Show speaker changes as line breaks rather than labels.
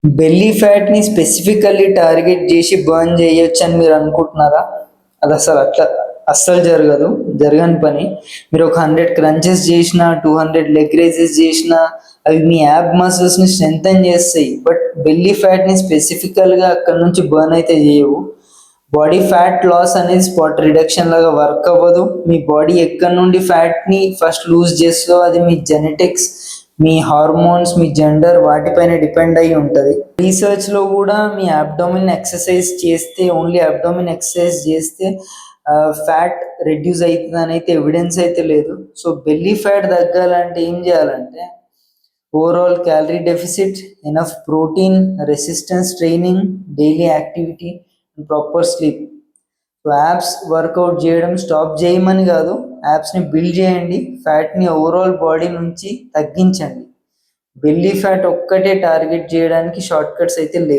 Belly ఫ్యాట్‌ని specifically target జేసి burn జేయొచ్చని మీరనుకుంటున్నారా? అస్సలు జరగదు. జరగని పని. మీరొక 100 క్రంచెస్ జేషినా, 200 లెగ్ రైజెస్ జేషినా అవి మీ యాబ్ మసిల్స్‌ని స్ట్రెంథెన్ జేస్తాయి. బట్ బెల్లీ ఫ్యాట్‌ని స్పెసిఫికల్‌గా అక్కడి నుంచి బర్న్ అయితే జేయవు. బాడీ ఫ్యాట్ లాస్ అనేది స్పాట్ రిడక్షన్ లాగా వర్క్ అవ్వదు. మీ బాడీ ఎక్కడి నుండి ఫ్యాట్‌ని ఫస్ట్ లూజ్ చేస్తదో అది మీ జెనెటిక్స్, మీ హార్మోన్స్, మీ జెండర్ వాటిపైన డిపెండ్ అయ్యి ఉంటది. రీసెర్చ్‌లో గూడా మీ అబ్డోమిన్ ఎక్సర్సైజ్ చేస్తే ఓన్లీ అబ్డోమిన్ ఎక్సర్సైజ్ చేస్తే ఫ్యాట్ రెడ్యూస్ అయితదనైతే ఎవిడెన్స్ అయితే లేదు. సో, బెల్లీ ఫ్యాట్ తగ్గాలంటే ఏం చేయాలంటే overall calorie deficit, enough protein, resistance training, daily activity, proper sleep. So abs workout చేయడం స్టాప్ చేయమని కాదు, యాప్స్ని బిల్డ్ చేయండి, ఫ్యాట్ని ఓవరాల్ బాడీ నుంచి తగ్గించండి. బెల్లీ ఫ్యాట్ ఒక్కటే టార్గెట్ చేయడానికి షార్ట్ కట్స్ అయితే లేవు.